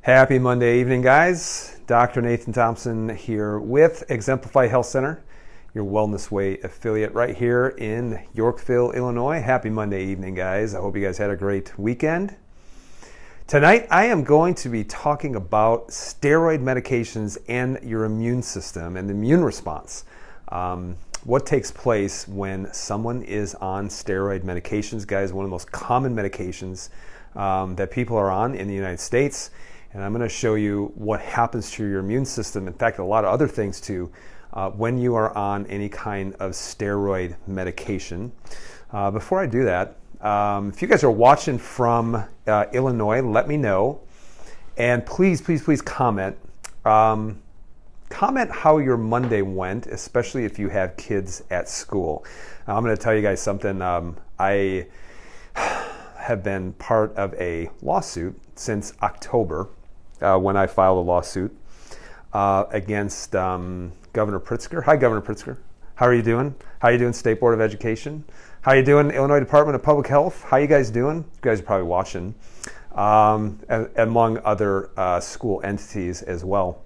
Happy Monday evening, guys. Dr. Nathan Thompson here with Exemplify Health Center, your Wellness Way affiliate right here in Yorkville, Illinois. Happy Monday evening, guys. I hope you guys had a great weekend. Tonight, I am going to be talking about steroid medications and your immune system and the immune response. What takes place when someone is on steroid medications, guys, one of the most common medications that people are on in the United States. And I'm going to show you what happens to your immune system. In fact, a lot of other things too, when you are on any kind of steroid medication. Before I do that, if you guys are watching from Illinois, let me know. And please comment. Comment how your Monday went, especially if you have kids at school. Now, I'm going to tell you guys something. I have been part of a lawsuit since October. When I filed a lawsuit against Governor Pritzker. Hi, Governor Pritzker. How are you doing? How are you doing, State Board of Education? How are you doing, Illinois Department of Public Health? How are you guys doing? You guys are probably watching, among other school entities as well.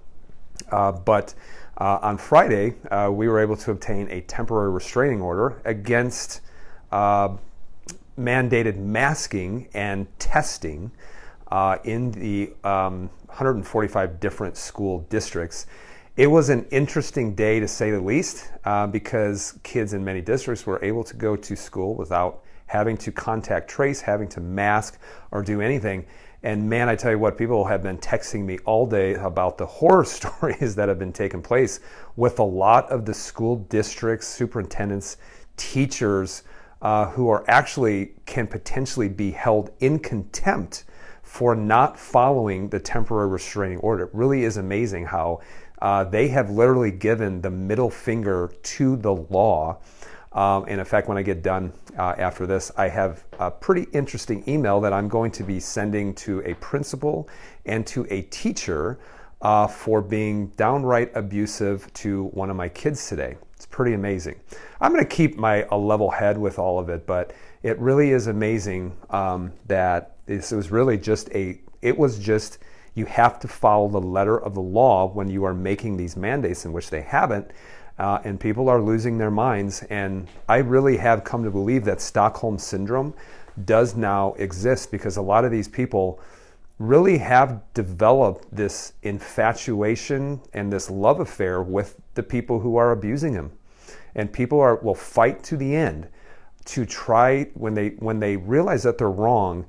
But on Friday, we were able to obtain a temporary restraining order against mandated masking and testing in the 145 different school districts. It was an interesting day to say the least because kids in many districts were able to go to school without having to contact trace, having to mask or do anything. And man, I tell you what, people have been texting me all day about the horror stories that have been taking place with a lot of the school districts, superintendents, teachers who are actually can potentially be held in contempt for not following the temporary restraining order. It really is amazing how they have literally given the middle finger to the law. And in fact, when I get done after this, I have a pretty interesting email that I'm going to be sending to a principal and to a teacher for being downright abusive to one of my kids today. It's pretty amazing. I'm going to keep a level head with all of it, but it really is amazing that it was really just you have to follow the letter of the law when you are making these mandates, in which they haven't, and people are losing their minds. And I really have come to believe that Stockholm Syndrome does now exist because a lot of these people really have developed this infatuation and this love affair with the people who are abusing them. And people will fight to the end to try, when they realize that they're wrong,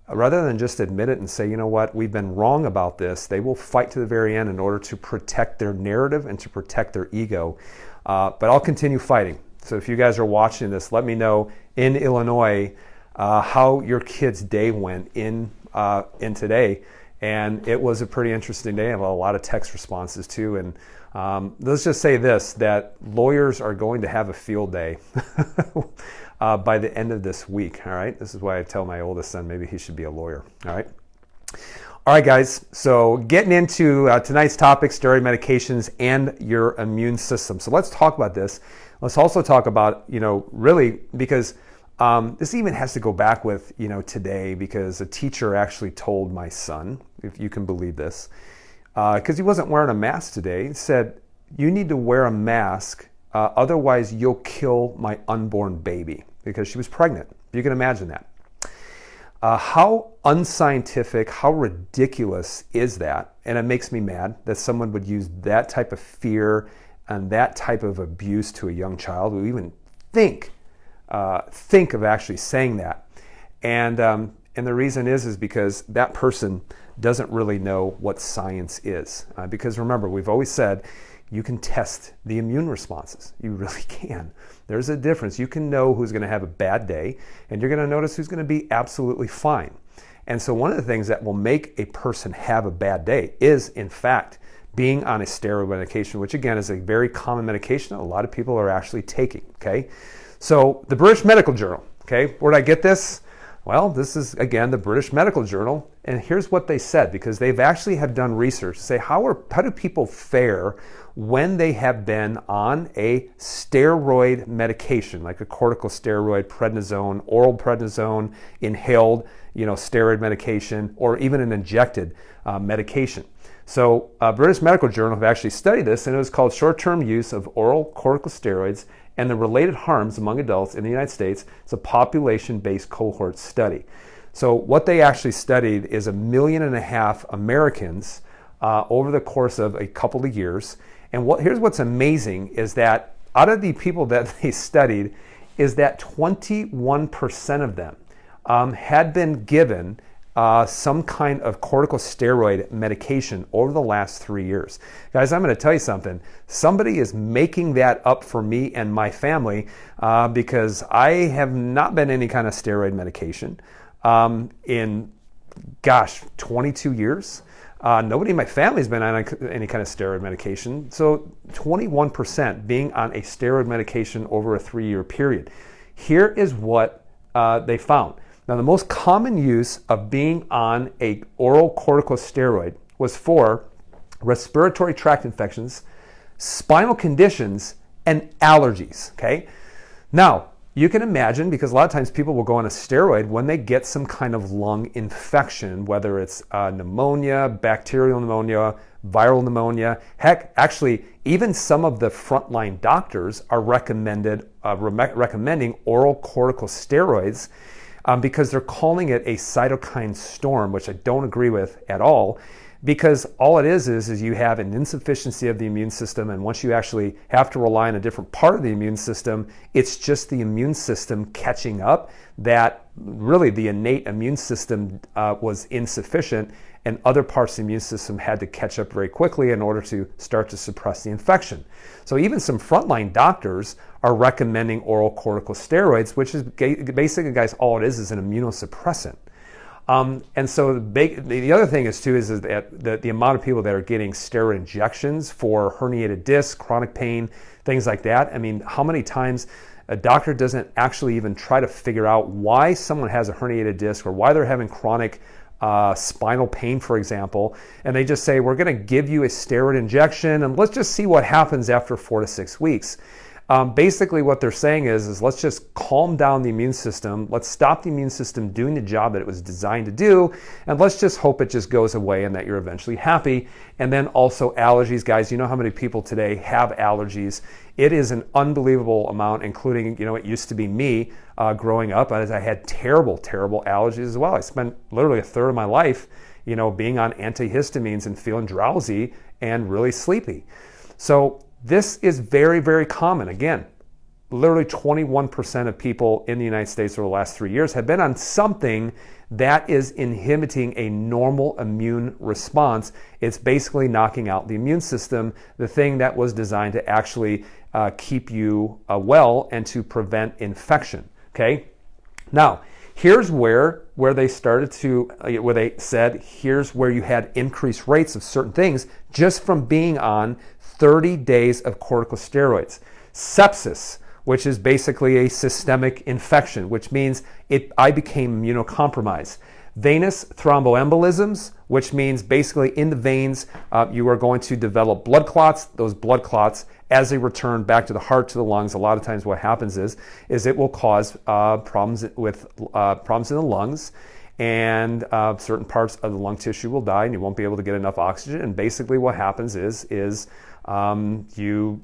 rather than just admit it and say, you know what, we've been wrong about this, they will fight to the very end in order to protect their narrative and to protect their ego. But I'll continue fighting. So if you guys are watching this, let me know in Illinois how your kid's day went in today. And it was a pretty interesting day. I have a lot of text responses too. And let's just say this, that lawyers are going to have a field day by the end of this week. All right. This is why I tell my oldest son maybe he should be a lawyer. All right. All right, guys. So getting into tonight's topic, steroid medications and your immune system. So let's talk about this. Let's also talk about, really, because this even has to go back with, today, because a teacher actually told my son, if you can believe this, because he wasn't wearing a mask today, said, you need to wear a mask, otherwise you'll kill my unborn baby, because she was pregnant. You can imagine that. How unscientific, how ridiculous is that? And it makes me mad that someone would use that type of fear and that type of abuse to a young child who even think of actually saying that. And the reason is because that person doesn't really know what science is. Because remember, we've always said you can test the immune responses. You really can. There's a difference. You can know who's going to have a bad day, and you're going to notice who's going to be absolutely fine. And so one of the things that will make a person have a bad day is, in fact, being on a steroid medication, which again is a very common medication that a lot of people are actually taking, okay? So the British Medical Journal, okay, where did I get this? Well, this is, again, the British Medical Journal, and here's what they said, because they've actually have done research to say how do people fare when they have been on a steroid medication, like a corticosteroid, prednisone, oral prednisone, inhaled, steroid medication, or even an injected medication. So British Medical Journal have actually studied this, and it was called Short-Term Use of Oral Corticosteroids and the Related Harms Among Adults in the United States. It's a population-based cohort study. So what they actually studied is 1.5 million Americans over the course of a couple of years. And here's what's amazing is that out of the people that they studied is that 21% of them had been given some kind of corticosteroid medication over the last 3 years. Guys, I'm going to tell you something. Somebody is making that up for me and my family because I have not been any kind of steroid medication in, 22 years. Nobody in my family has been on any kind of steroid medication. So 21% being on a steroid medication over a 3-year period. Here is what they found. Now, the most common use of being on an oral corticosteroid was for respiratory tract infections, spinal conditions, and allergies, okay? Now, you can imagine, because a lot of times people will go on a steroid when they get some kind of lung infection, whether it's pneumonia, bacterial pneumonia, viral pneumonia. Heck, actually, even some of the frontline doctors are recommending oral corticosteroids because they're calling it a cytokine storm, which I don't agree with at all, because all it is you have an insufficiency of the immune system, and once you actually have to rely on a different part of the immune system, it's just the immune system catching up, that really the innate immune system was insufficient, and other parts of the immune system had to catch up very quickly in order to start to suppress the infection. So even some frontline doctors are recommending oral corticosteroids, which is basically, guys, all it is an immunosuppressant. And so the other thing is that the amount of people that are getting steroid injections for herniated disc, chronic pain, things like that. I mean, how many times a doctor doesn't actually even try to figure out why someone has a herniated disc or why they're having chronic spinal pain, for example, and they just say, we're going to give you a steroid injection and let's just see what happens after 4 to 6 weeks. Basically what they're saying is let's just calm down the immune system, let's stop the immune system doing the job that it was designed to do, and let's just hope it just goes away and that you're eventually happy. And then also allergies, guys, you know how many people today have allergies. It is an unbelievable amount, including, it used to be me growing up, as I had terrible, terrible allergies as well. I spent literally a third of my life, being on antihistamines and feeling drowsy and really sleepy. So this is very, very common. Again, literally 21% of people in the United States over the last 3 years have been on something that is inhibiting a normal immune response. It's basically knocking out the immune system, the thing that was designed to actually keep you well and to prevent infection. Okay? Now, here's where they started to, where they said, here's where you had increased rates of certain things just from being on 30 days of corticosteroids. Sepsis, which is basically a systemic infection, which means I became immunocompromised. Venous thromboembolisms, which means basically in the veins, you are going to develop blood clots. Those blood clots, as they return back to the heart, to the lungs, a lot of times what happens is it will cause problems in the lungs, and certain parts of the lung tissue will die, and you won't be able to get enough oxygen. And basically what happens is you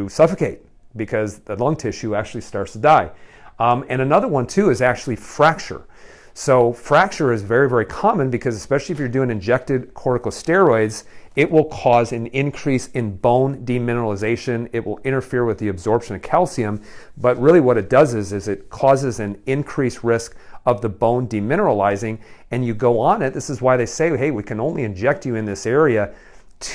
suffocate because the lung tissue actually starts to die. And another one too is actually fracture. So fracture is very, very common because especially if you're doing injected corticosteroids, it will cause an increase in bone demineralization. It will interfere with the absorption of calcium. But really what it does is it causes an increased risk of the bone demineralizing, and you go on it. This is why they say, hey, we can only inject you in this area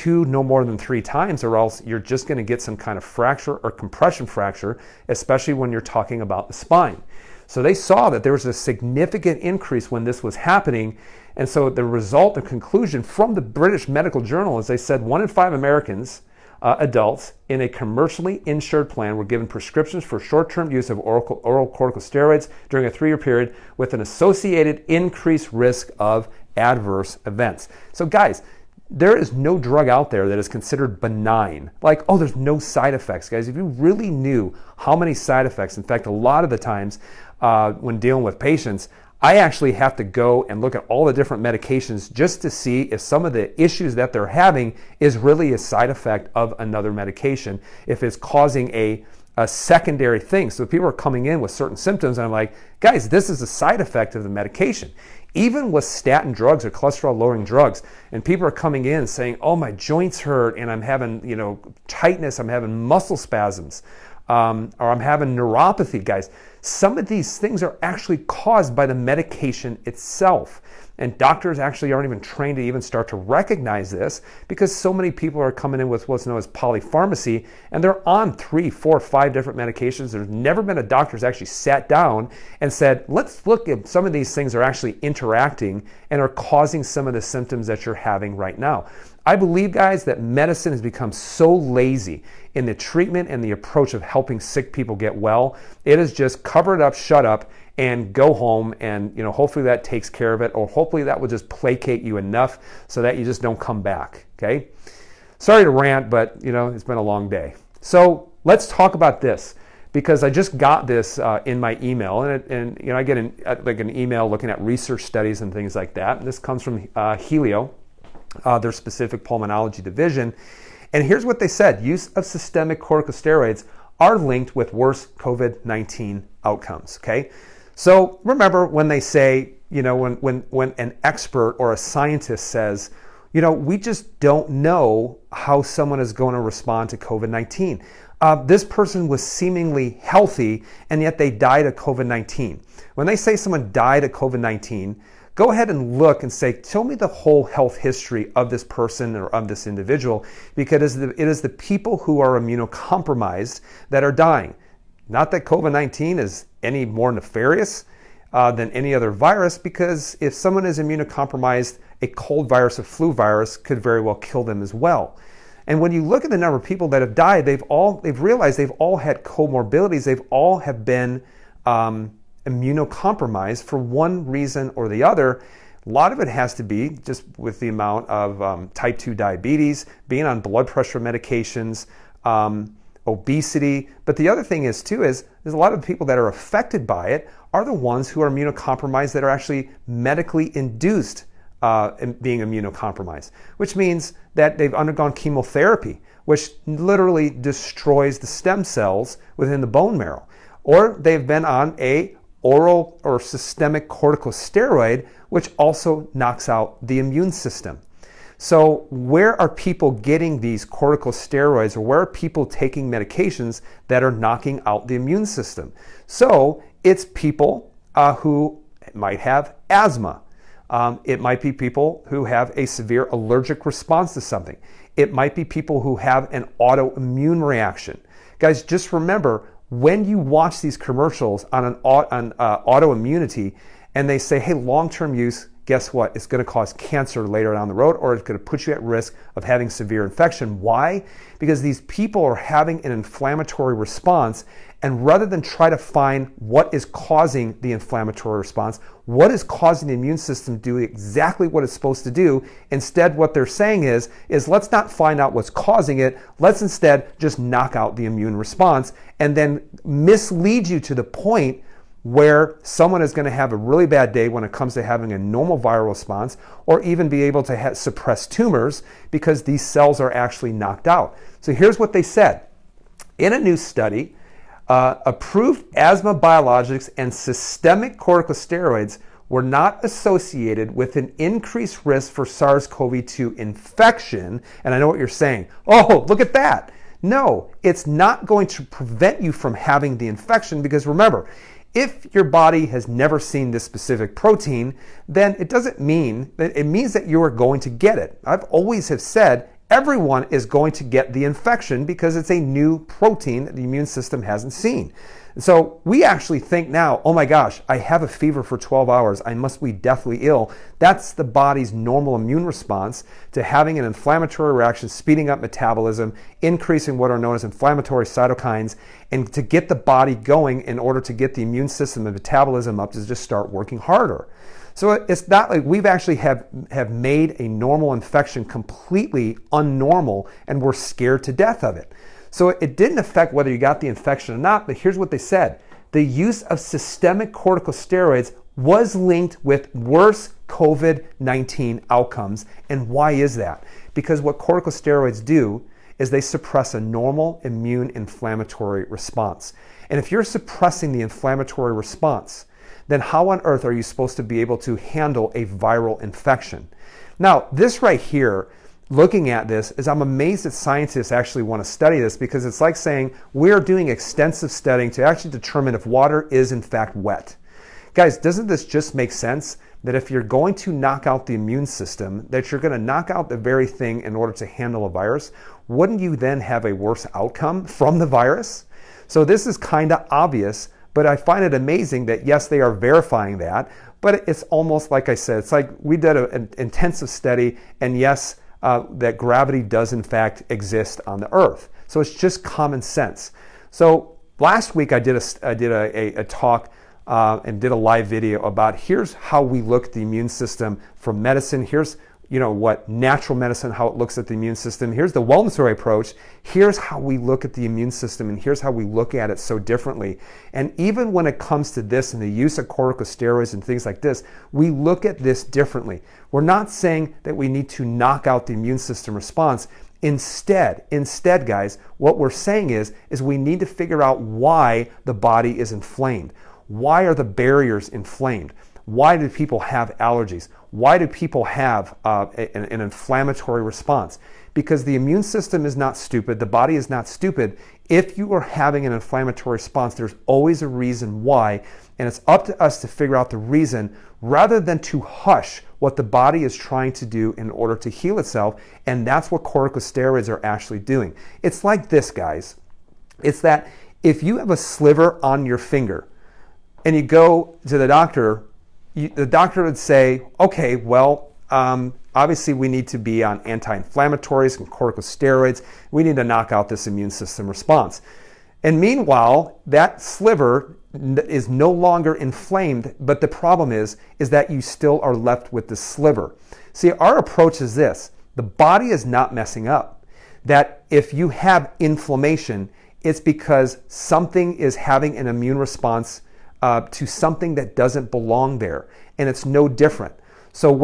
no more than 3 times, or else you're just going to get some kind of fracture or compression fracture, especially when you're talking about the spine. So they saw that there was a significant increase when this was happening. And so the conclusion from the British Medical Journal is they said 1 in 5 Americans adults in a commercially insured plan were given prescriptions for short-term use of oral corticosteroids during a 3-year period with an associated increased risk of adverse events. So guys, there is no drug out there that is considered benign. Like, oh, there's no side effects. Guys, if you really knew how many side effects, in fact, a lot of the times when dealing with patients, I actually have to go and look at all the different medications just to see if some of the issues that they're having is really a side effect of another medication, if it's causing a secondary thing. So people are coming in with certain symptoms and I'm like, guys, this is a side effect of the medication. Even with statin drugs or cholesterol lowering drugs, and people are coming in saying, oh, my joints hurt and I'm having, tightness, I'm having muscle spasms, or I'm having neuropathy, guys. Some of these things are actually caused by the medication itself. And doctors actually aren't even trained to even start to recognize this because so many people are coming in with what's known as polypharmacy and they're on 3, 4, 5 different medications. There's never been a doctor who's actually sat down and said, let's look at some of these things are actually interacting and are causing some of the symptoms that you're having right now. I believe, guys, that medicine has become so lazy in the treatment and the approach of helping sick people get well. It is just cover it up, shut up, and go home, and hopefully that takes care of it, or hopefully that will just placate you enough so that you just don't come back. Okay? Sorry to rant, but it's been a long day. So let's talk about this, because I just got this in my email, and I get an email looking at research studies and things like that. And this comes from Helio, their specific pulmonology division. And here's what they said: use of systemic corticosteroids are linked with worse COVID-19 outcomes. Okay. So remember when they say, when an expert or a scientist says, we just don't know how someone is going to respond to COVID-19. This person was seemingly healthy and yet they died of COVID-19. When they say someone died of COVID-19, go ahead and look and say, tell me the whole health history of this person or of this individual, because it is the people who are immunocompromised that are dying. Not that COVID-19 is any more nefarious than any other virus, because if someone is immunocompromised, a cold virus or flu virus could very well kill them as well. And when you look at the number of people that have died, they've realized they've all had comorbidities. They've all have been immunocompromised for one reason or the other. A lot of it has to be just with the amount of type 2 diabetes, being on blood pressure medications, obesity. But the other thing is there's a lot of people that are affected by it are the ones who are immunocompromised that are actually medically induced in being immunocompromised, which means that they've undergone chemotherapy, which literally destroys the stem cells within the bone marrow, or they've been on a oral or systemic corticosteroid, which also knocks out the immune system. So where are people getting these corticosteroids, or where are people taking medications that are knocking out the immune system? So it's people who might have asthma. It might be people who have a severe allergic response to something. It might be people who have an autoimmune reaction. Guys, just remember, when you watch these commercials on autoimmunity and they say, hey, long-term use, guess what? It's going to cause cancer later down the road, or it's going to put you at risk of having severe infection. Why? Because these people are having an inflammatory response, and rather than try to find what is causing the inflammatory response, what is causing the immune system to do exactly what it's supposed to do, instead what they're saying is let's not find out what's causing it, let's instead just knock out the immune response, and then mislead you to the point where someone is going to have a really bad day when it comes to having a normal viral response, or even be able to suppress tumors because these cells are actually knocked out. So here's what they said. In a new study, approved asthma biologics and systemic corticosteroids were not associated with an increased risk for SARS-CoV-2 infection. And I know what you're saying. Oh, look at that. No, it's not going to prevent you from having the infection, because remember, if your body has never seen this specific protein, then it doesn't mean that it means that you are going to get it. I've always have said everyone is going to get the infection because it's a new protein that the immune system hasn't seen. So we actually think now, oh my gosh, I have a fever for 12 hours. I must be deathly ill. That's the body's normal immune response to having an inflammatory reaction, speeding up metabolism, increasing what are known as inflammatory cytokines, and to get the body going in order to get the immune system and metabolism up to just start working harder. So it's not like we've actually have made a normal infection completely unnormal and we're scared to death of it. So it didn't affect whether you got the infection or not, but here's what they said. The use of systemic corticosteroids was linked with worse COVID-19 outcomes. And why is that? Because what corticosteroids do is they suppress a normal immune inflammatory response. And if you're suppressing the inflammatory response, then how on earth are you supposed to be able to handle a viral infection? Now, this right here, looking at this, is I'm amazed that scientists actually want to study this, because it's like saying we're doing extensive studying to actually determine if water is in fact wet. Guys, doesn't this just make sense that if you're going to knock out the immune system, that you're going to knock out the very thing in order to handle a virus? Wouldn't you then have a worse outcome from the virus? So this is kind of obvious, but I find it amazing that yes, they are verifying that, but it's almost like I said, it's like we did an intensive study, and yes, that gravity does in fact exist on the earth. So it's just common sense. So last week I did a talk and did a live video about here's how we look at the immune system from medicine. Here's what natural medicine, how it looks at the immune system. Here's the wellness approach. Here's how we look at the immune system, and here's how we look at it so differently. And even when it comes to this and the use of corticosteroids and things like this, we look at this differently. We're not saying that we need to knock out the immune system response. Instead, guys, what we're saying is we need to figure out why the body is inflamed. Why are the barriers inflamed? Why do people have allergies? Why do people have an inflammatory response? Because the immune system is not stupid. The body is not stupid. If you are having an inflammatory response, there's always a reason why, and it's up to us to figure out the reason rather than to hush what the body is trying to do in order to heal itself, and that's what corticosteroids are actually doing. It's like this, guys. It's that if you have a sliver on your finger and you go to the doctor would say, okay, well, obviously we need to be on anti-inflammatories and corticosteroids. We need to knock out this immune system response. And meanwhile, that sliver is no longer inflamed, but the problem is that you still are left with the sliver. See, our approach is this. The body is not messing up. That if you have inflammation, it's because something is having an immune response to something that doesn't belong there, and it's no different. So,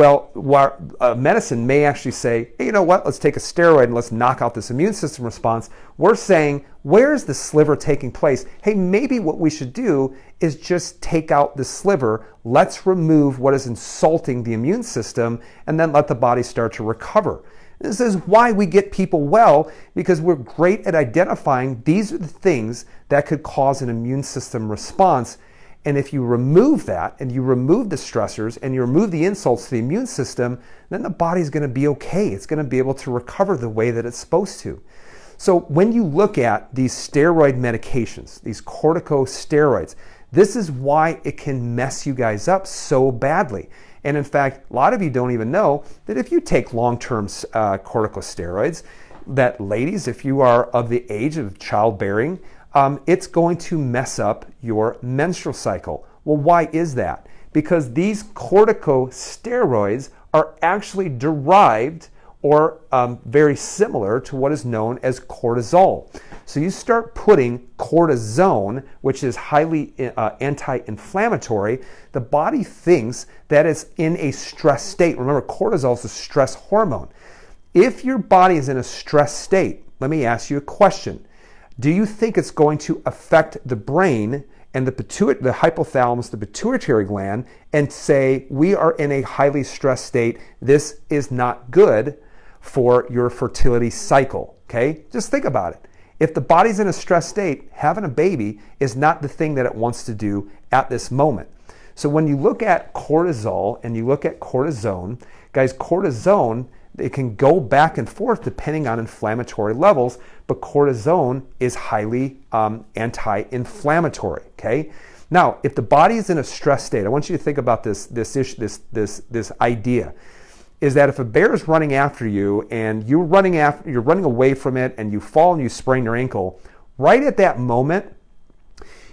medicine may actually say, hey, you know what, let's take a steroid and let's knock out this immune system response. We're saying, where's the sliver taking place? Hey, maybe what we should do is just take out the sliver. Let's remove what is insulting the immune system, and then let the body start to recover. This is why we get people well, because we're great at identifying these are the things that could cause an immune system response. And if you remove that, and you remove the stressors, and you remove the insults to the immune system, then the body's going to be okay. It's going to be able to recover the way that it's supposed to. So when you look at these steroid medications, these corticosteroids, this is why it can mess you guys up so badly. And in fact, a lot of you don't even know that if you take long-term corticosteroids, that ladies, if you are of the age of childbearing, it's going to mess up your menstrual cycle. Well, why is that? Because these corticosteroids are actually derived or very similar to what is known as cortisol. So you start putting cortisone, which is highly anti-inflammatory, the body thinks that it's in a stress state. Remember, cortisol is a stress hormone. If your body is in a stress state, let me ask you a question. Do you think it's going to affect the brain and the hypothalamus, the pituitary gland, and say, we are in a highly stressed state, this is not good for your fertility cycle, okay? Just think about it. If the body's in a stressed state, having a baby is not the thing that it wants to do at this moment. So when you look at cortisol and you look at cortisone, guys, cortisone, it can go back and forth depending on inflammatory levels, but cortisone is highly anti-inflammatory, okay? Now, if the body is in a stress state, I want you to think about this idea, is that if a bear is running after you and you're running away from it and you fall and you sprain your ankle, right at that moment,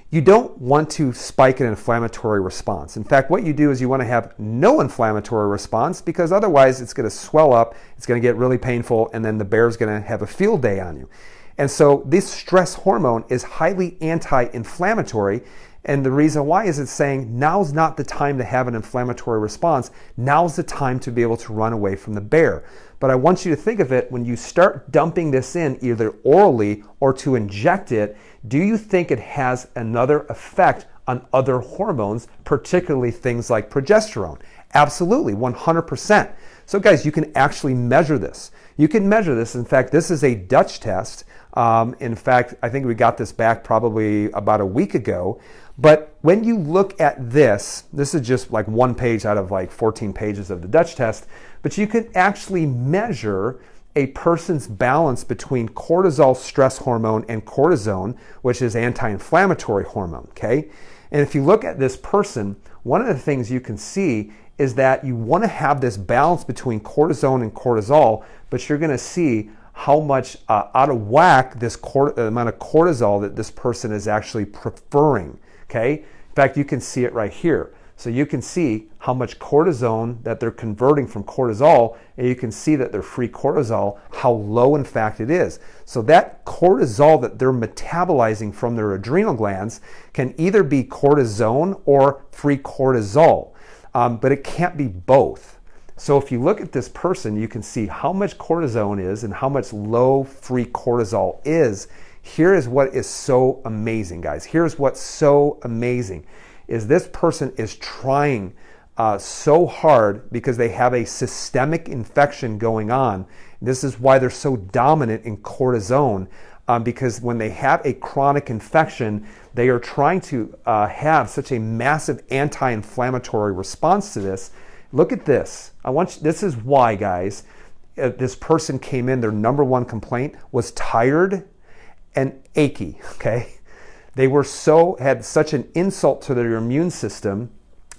you don't want to spike an inflammatory response. In fact, what you do is you want to have no inflammatory response, because otherwise it's going to swell up, it's going to get really painful, and then the bear's going to have a field day on you. And so this stress hormone is highly anti-inflammatory, and the reason why is it's saying now's not the time to have an inflammatory response, now's the time to be able to run away from the bear. But I want you to think of it, when you start dumping this in either orally or to inject it, do you think it has another effect on other hormones, particularly things like progesterone? Absolutely, 100%. So guys, you can actually measure this. You can measure this. In fact, this is a Dutch test. In fact, I think we got this back probably about a week ago. But when you look at this is just like one page out of like 14 pages of the Dutch test, but you can actually measure a person's balance between cortisol stress hormone and cortisone, which is anti-inflammatory hormone, okay? And if you look at this person, one of the things you can see is that you want to have this balance between cortisone and cortisol, but you're going to see how much out of whack this amount of cortisol that this person is actually preferring, okay? In fact, you can see it right here. So you can see how much cortisone that they're converting from cortisol, and you can see that their free cortisol, how low in fact it is. So that cortisol that they're metabolizing from their adrenal glands can either be cortisone or free cortisol, but it can't be both. So if you look at this person, you can see how much cortisone is and how much low free cortisol is. Here is what is so amazing, guys. Here's what's so amazing. Is this person is trying so hard because they have a systemic infection going on. This is why they're so dominant in cortisone, because when they have a chronic infection, they are trying to have such a massive anti-inflammatory response to this. Look at this. This is why, guys, this person came in, their number one complaint was tired and achy, okay? They had such an insult to their immune system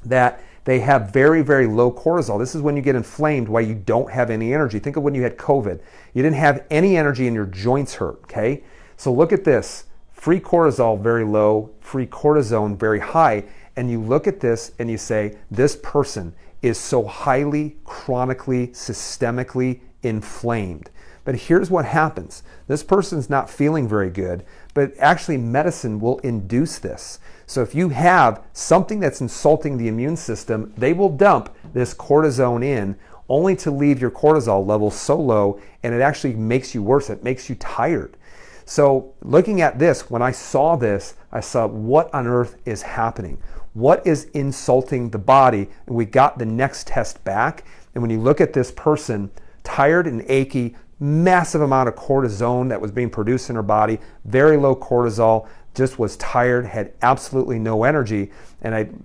that they have very, very low cortisol. This is when you get inflamed, why you don't have any energy. Think of when you had COVID. You didn't have any energy and your joints hurt, okay? So look at this. Free cortisol very low, free cortisone very high. And you look at this and you say, this person is so highly, chronically, systemically inflamed. But here's what happens. This person's not feeling very good, but actually medicine will induce this. So if you have something that's insulting the immune system, they will dump this cortisone in only to leave your cortisol level so low, and it actually makes you worse. It makes you tired. So looking at this, when I saw this, I saw what on earth is happening? What is insulting the body? And we got the next test back. And when you look at this person, tired and achy, massive amount of cortisone that was being produced in her body, very low cortisol, just was tired, had absolutely no energy. And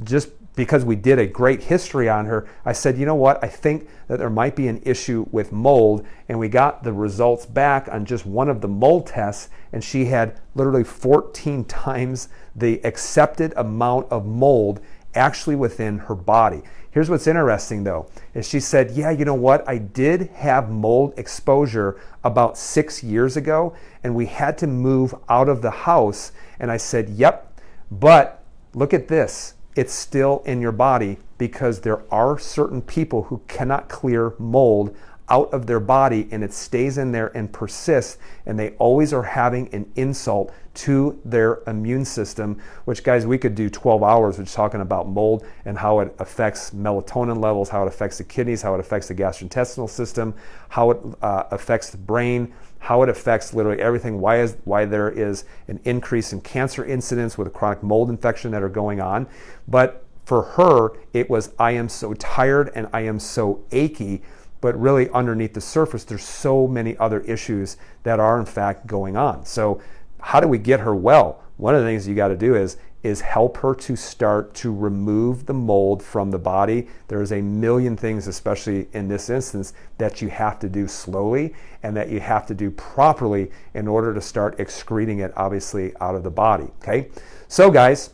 because we did a great history on her, I said, you know what, I think that there might be an issue with mold. And we got the results back on just one of the mold tests, and she had literally 14 times the accepted amount of mold actually within her body. Here's what's interesting though, is she said, yeah, you know what, I did have mold exposure about 6 years ago, and we had to move out of the house. And I said, yep, but look at this. It's still in your body, because there are certain people who cannot clear mold out of their body, and it stays in there and persists, and they always are having an insult to their immune system, which, guys, we could do 12 hours just talking about mold and how it affects melatonin levels, how it affects the kidneys, how it affects the gastrointestinal system, how it affects the brain, how it affects literally everything, why there is an increase in cancer incidence with a chronic mold infection that are going on. But for her, it was, I am so tired and I am so achy. But really underneath the surface, there's so many other issues that are in fact going on. So how do we get her well? One of the things you got to do is is help her to start to remove the mold from the body. There's a million things, especially in this instance, that you have to do slowly and that you have to do properly in order to start excreting it, obviously, out of the body, okay? So guys,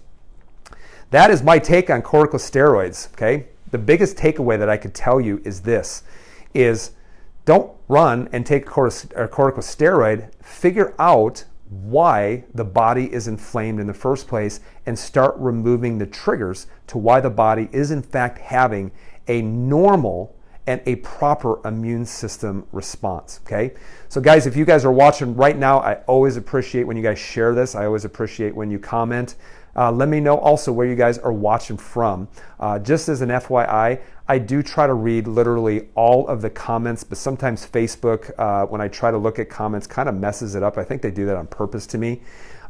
that is my take on corticosteroids, okay? The biggest takeaway that I could tell you is this, is don't run and take a corticosteroid, figure out why the body is inflamed in the first place and start removing the triggers to why the body is in fact having a normal and a proper immune system response, okay? So guys, if you guys are watching right now, I always appreciate when you guys share this. I always appreciate when you comment. Let me know also where you guys are watching from. Just as an FYI, I do try to read literally all of the comments, but sometimes Facebook, when I try to look at comments, kind of messes it up. I think they do that on purpose to me.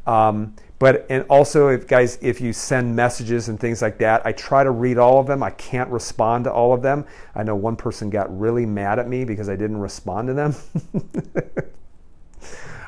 And also, if you send messages and things like that, I try to read all of them. I can't respond to all of them. I know one person got really mad at me because I didn't respond to them.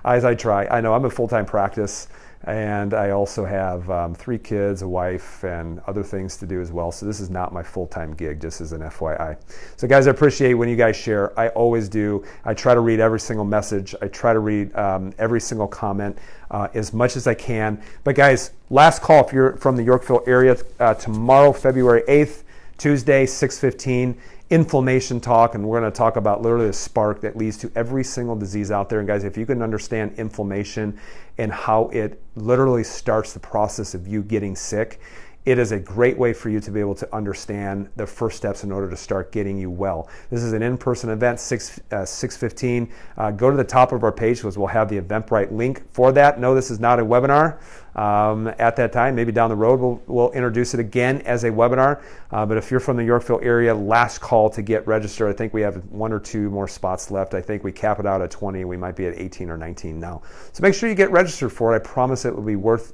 As I try. I know I'm a full-time practice, and I also have 3 kids, a wife, and other things to do as well. So this is not my full-time gig, just as an FYI. So guys, I appreciate when you guys share. I always do. I try to read every single message. I try to read every single comment as much as I can. But guys, last call if you're from the Yorkville area, tomorrow, February 8th, Tuesday, 6:15. Inflammation talk, and we're going to talk about literally a spark that leads to every single disease out there. And guys, if you can understand inflammation and how it literally starts the process of you getting sick, it is a great way for you to be able to understand the first steps in order to start getting you well. This is an in-person event, 6:15. Go to the top of our page because we'll have the Eventbrite link for that. No, this is not a webinar at that time. Maybe down the road we'll introduce it again as a webinar. But if you're from the Yorkville area, last call to get registered. I think we have 1 or 2 more spots left. I think we cap it out at 20. We might be at 18 or 19 now. So make sure you get registered for it. I promise it will be worth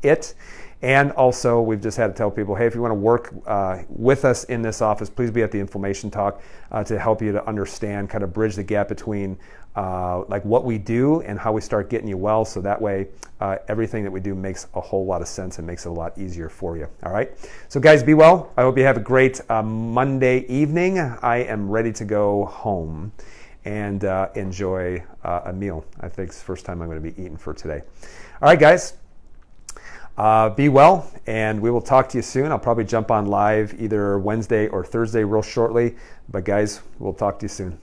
it. And also, we've just had to tell people, hey, if you want to work with us in this office, please be at the inflammation talk to help you to understand, kind of bridge the gap between like what we do and how we start getting you well. So that way, everything that we do makes a whole lot of sense and makes it a lot easier for you. All right. So guys, be well. I hope you have a great Monday evening. I am ready to go home and enjoy a meal. I think it's the first time I'm going to be eating for today. All right, guys. Be well, and we will talk to you soon. I'll probably jump on live either Wednesday or Thursday real shortly. But guys, we'll talk to you soon.